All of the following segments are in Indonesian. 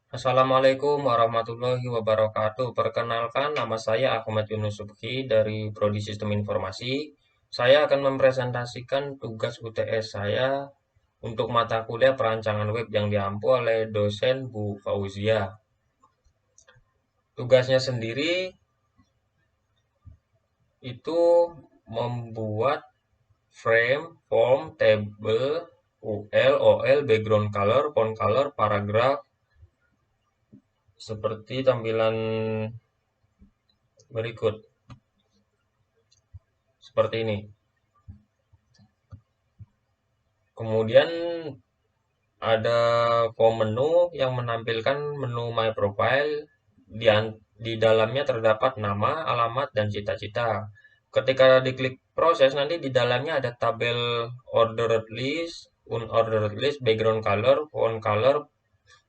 Assalamualaikum warahmatullahi wabarakatuh. Perkenalkan, nama saya Ahmad Yunus Subki dari Prodi Sistem Informasi. Saya akan mempresentasikan tugas UTS saya untuk mata kuliah perancangan web yang diampu oleh dosen Bu Fauzia. Tugasnya sendiri itu membuat frame, form, table, UL, OL, background color, font color, paragraf, seperti tampilan berikut. Seperti ini. Kemudian ada form menu yang menampilkan menu My Profile. Di dalamnya terdapat nama, alamat, dan cita-cita. Ketika diklik proses, nanti di dalamnya ada tabel ordered list, unordered list, background color, font color,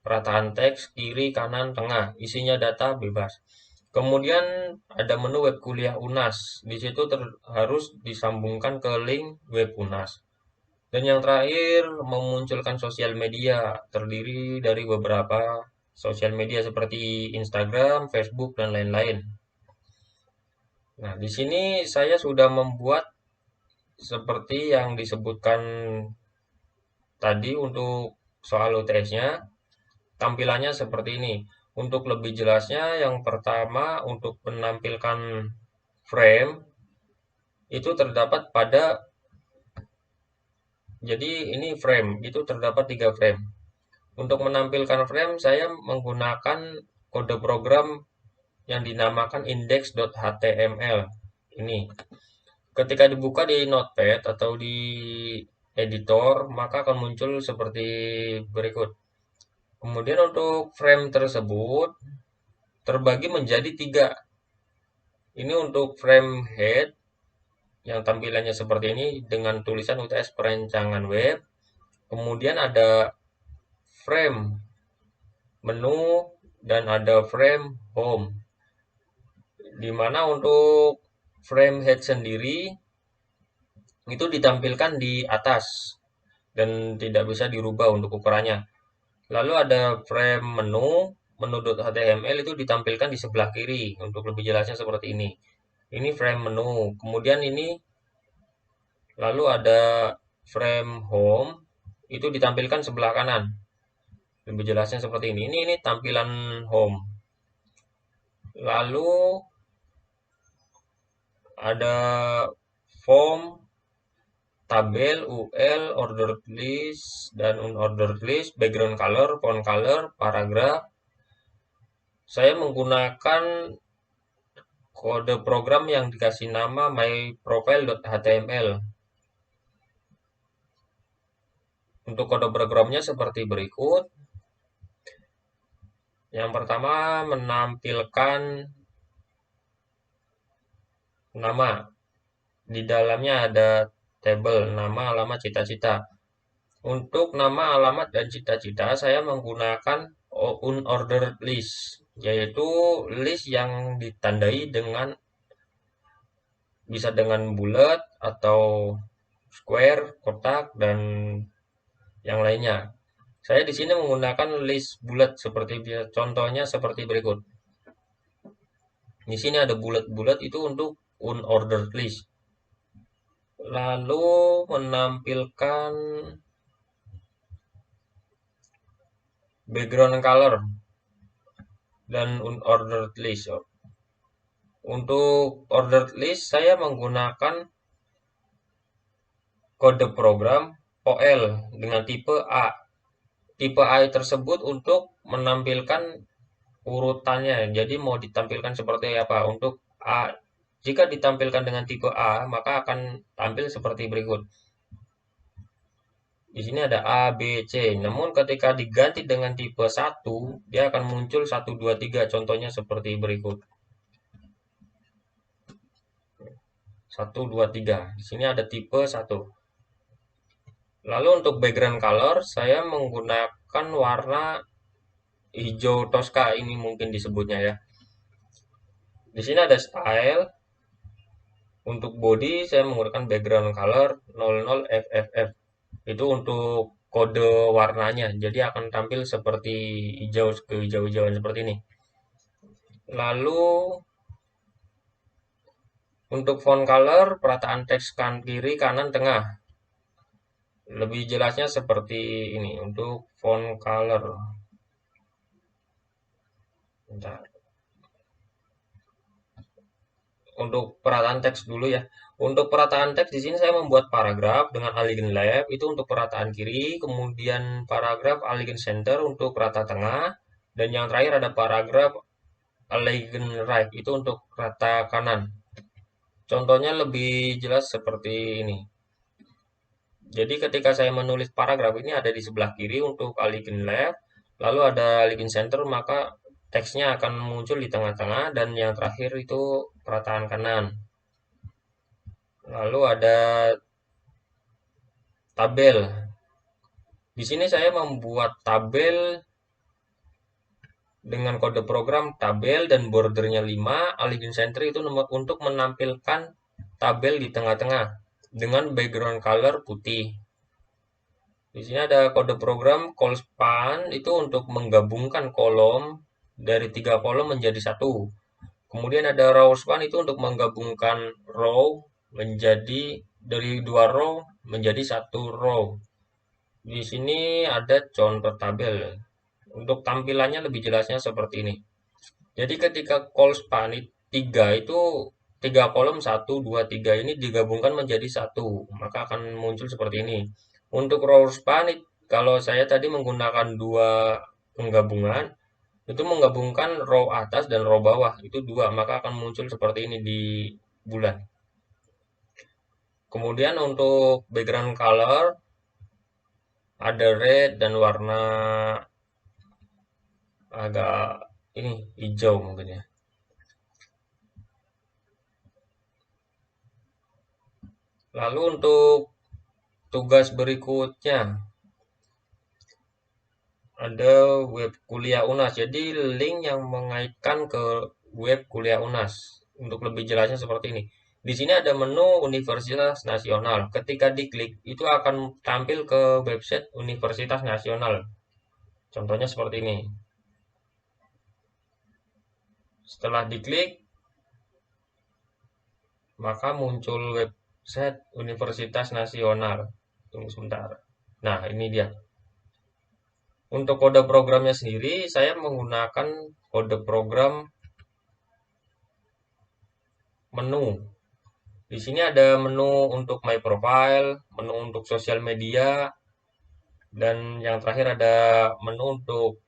perataan teks, kiri, kanan, tengah. Isinya data bebas. Kemudian ada menu web kuliah UNAS. Di situ harus disambungkan ke link web UNAS. Dan yang terakhir, memunculkan sosial media terdiri dari beberapa sosial media seperti Instagram, Facebook, dan lain-lain. Nah, di sini saya sudah membuat seperti yang disebutkan tadi untuk soal UTS-nya. Tampilannya seperti ini. Untuk lebih jelasnya, yang pertama untuk menampilkan frame itu terdapat pada, jadi ini frame, itu terdapat 3 frame. Untuk menampilkan frame, saya menggunakan kode program yang dinamakan index.html. Ini. Ketika dibuka di Notepad atau di editor, maka akan muncul seperti berikut. Kemudian untuk frame tersebut terbagi menjadi 3. Ini untuk frame head yang tampilannya seperti ini dengan tulisan UTS perancangan web. Kemudian ada frame menu dan ada frame home. Di mana untuk frame head sendiri itu ditampilkan di atas dan tidak bisa dirubah untuk ukurannya. Lalu ada frame menu.html itu ditampilkan di sebelah kiri. Untuk lebih jelasnya seperti ini. Ini frame menu. Kemudian ini lalu ada frame home itu ditampilkan sebelah kanan. Lebih jelasnya seperti ini. Ini tampilan home. Lalu ada form, tabel, UL, ordered list, dan unordered list, background color, font color, paragraf. Saya menggunakan kode program yang dikasih nama myprofile.html. Untuk kode programnya seperti berikut. Yang pertama menampilkan nama. Di dalamnya ada tabel nama, alamat, cita-cita. Untuk nama, alamat, dan cita-cita saya menggunakan unordered list, yaitu list yang ditandai dengan bisa dengan bulat atau square, kotak, dan yang lainnya. Saya di sini menggunakan list bulat seperti contohnya seperti berikut. Di sini ada bulat-bulat itu untuk unordered list. Lalu menampilkan background color dan unordered list. Untuk ordered list saya menggunakan kode program OL dengan tipe A. Tipe A tersebut untuk menampilkan urutannya. Jadi mau ditampilkan seperti apa? Untuk A, jika ditampilkan dengan tipe A, maka akan tampil seperti berikut. Di sini ada A, B, C. Namun ketika diganti dengan tipe 1, dia akan muncul 1, 2, 3. Contohnya seperti berikut. 1, 2, 3. Di sini ada tipe 1. Lalu untuk background color, saya menggunakan warna hijau toska, ini mungkin disebutnya ya. Di sini ada style. Untuk body saya menggunakan background color 00FFF. Itu untuk kode warnanya. Jadi akan tampil seperti hijau kehijau-hijauan seperti ini. Lalu untuk font color, perataan teks kiri, kanan, tengah. Lebih jelasnya seperti ini untuk font color. Bentar. Untuk perataan teks dulu ya. Untuk perataan teks di sini saya membuat paragraf dengan align left itu untuk perataan kiri, kemudian paragraf align center untuk rata tengah, dan yang terakhir ada paragraf align right itu untuk rata kanan. Contohnya lebih jelas seperti ini. Jadi ketika saya menulis paragraf ini ada di sebelah kiri untuk align left, lalu ada align center, maka teksnya akan muncul di tengah-tengah, dan yang terakhir itu perataan kanan. Lalu ada tabel. Di sini saya membuat tabel dengan kode program tabel dan bordernya 5, align center itu untuk menampilkan tabel di tengah-tengah dengan background color putih. Di sini ada kode program call span itu untuk menggabungkan kolom dari 3 kolom menjadi satu. Kemudian ada row span itu untuk menggabungkan row menjadi dari 2 row menjadi 1 row. Di sini ada contoh tabel. Untuk tampilannya lebih jelasnya seperti ini. Jadi ketika call span 3 itu 3 kolom 1, 2, 3 ini digabungkan menjadi satu, maka akan muncul seperti ini. Untuk row span kalau saya tadi menggunakan 2 penggabungan, itu menggabungkan row atas dan row bawah, itu 2, maka akan muncul seperti ini di bulan. Kemudian untuk background color ada red dan warna agak ini hijau mungkin ya. Lalu untuk tugas berikutnya ada web kuliah UNAS. Jadi link yang mengaitkan ke web kuliah UNAS. Untuk lebih jelasnya seperti ini. Di sini ada menu Universitas Nasional. Ketika diklik itu akan tampil ke website Universitas Nasional. Contohnya seperti ini. Setelah diklik maka muncul website Universitas Nasional. Tunggu sebentar. Nah, ini dia. Untuk kode programnya sendiri, saya menggunakan kode program menu. Di sini ada menu untuk my profile, menu untuk sosial media, dan yang terakhir ada menu untuk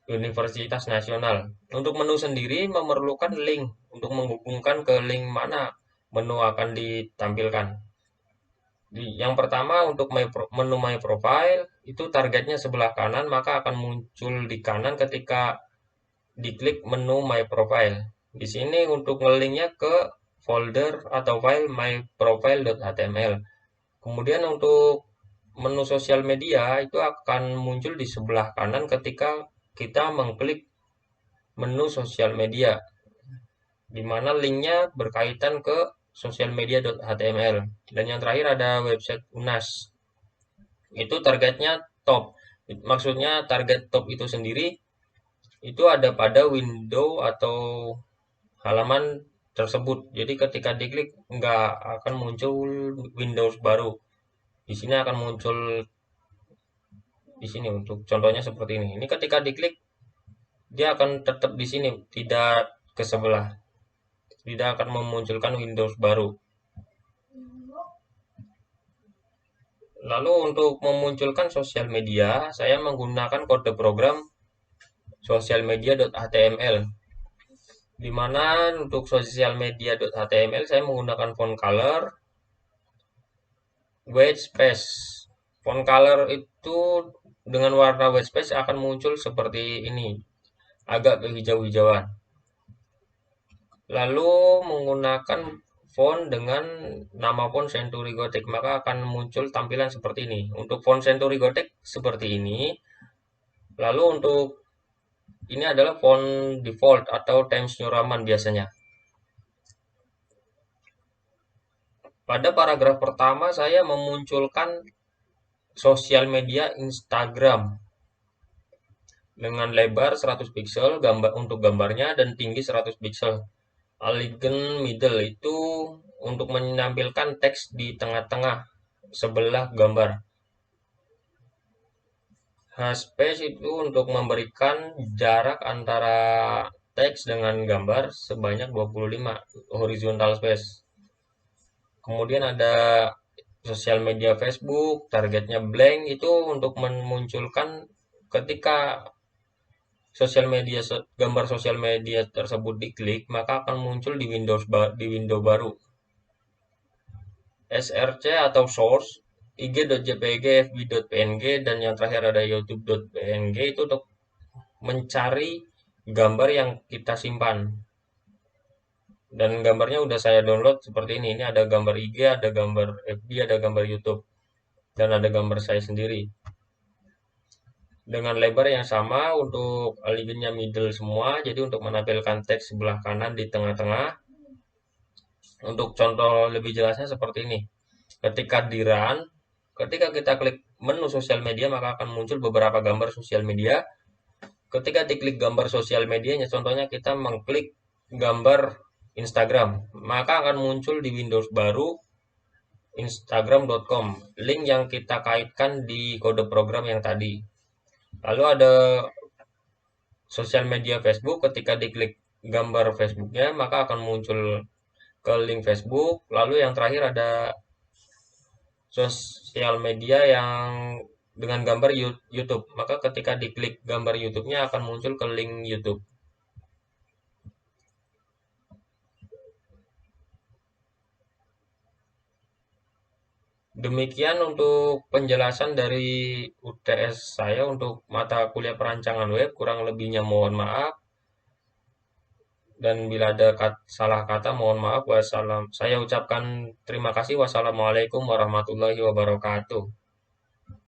Universitas Nasional. Untuk menu sendiri memerlukan link untuk menghubungkan ke link mana menu akan ditampilkan. Yang pertama untuk menu my profile itu targetnya sebelah kanan, maka akan muncul di kanan ketika diklik menu my profile. Di sini untuk ngelinknya ke folder atau file myprofile.html. Kemudian untuk menu sosial media itu akan muncul di sebelah kanan ketika kita mengklik menu sosial media, di mana linknya berkaitan ke sosialmedia.html. Dan yang terakhir ada website UNAS. Itu targetnya top. Maksudnya target top itu sendiri itu ada pada window atau halaman tersebut. Jadi ketika diklik nggak akan muncul Windows baru. Di sini akan muncul di sini untuk contohnya seperti ini. Ini ketika diklik dia akan tetap di sini, tidak ke sebelah. Tidak akan memunculkan Windows baru. Lalu untuk memunculkan sosial media, saya menggunakan kode program sosialmedia.html. Di mana untuk sosialmedia.html saya menggunakan font color, white space. Font color itu dengan warna white space akan muncul seperti ini, agak kehijau-hijauan. Lalu menggunakan font dengan nama font Century Gothic, maka akan muncul tampilan seperti ini. Untuk font Century Gothic seperti ini. Lalu untuk ini adalah font default atau Times New Roman biasanya. Pada paragraf pertama saya memunculkan sosial media Instagram dengan lebar 100 pixel gambar untuk gambarnya dan tinggi 100 pixel. Alignment middle itu untuk menampilkan teks di tengah-tengah sebelah gambar. Space itu untuk memberikan jarak antara teks dengan gambar sebanyak 25 horizontal space. Kemudian ada sosial media Facebook, targetnya blank itu untuk memunculkan ketika gambar sosial media tersebut diklik, maka akan muncul di window baru. SRC atau source, ig.jpg, fb.png, dan yang terakhir ada youtube.png itu untuk mencari gambar yang kita simpan. Dan gambarnya udah saya download seperti ini. Ini ada gambar IG, ada gambar FB, ada gambar YouTube, dan ada gambar saya sendiri. Dengan lebar yang sama untuk alignnya middle semua. Jadi untuk menampilkan teks sebelah kanan di tengah-tengah. Untuk contoh lebih jelasnya seperti ini. Ketika kita klik menu sosial media, maka akan muncul beberapa gambar sosial media. Ketika diklik gambar sosial medianya, contohnya kita mengklik gambar Instagram, maka akan muncul di Windows baru instagram.com, link yang kita kaitkan di kode program yang tadi. Lalu ada sosial media Facebook, ketika diklik gambar Facebooknya, maka akan muncul ke link Facebook. Lalu yang terakhir ada sosial media yang dengan gambar YouTube, maka ketika diklik gambar YouTube-nya akan muncul ke link YouTube. Demikian untuk penjelasan dari UTS saya untuk mata kuliah perancangan web. Kurang lebihnya mohon maaf. Dan bila ada salah kata mohon maaf. Wassalam. Saya ucapkan terima kasih. Wassalamualaikum warahmatullahi wabarakatuh.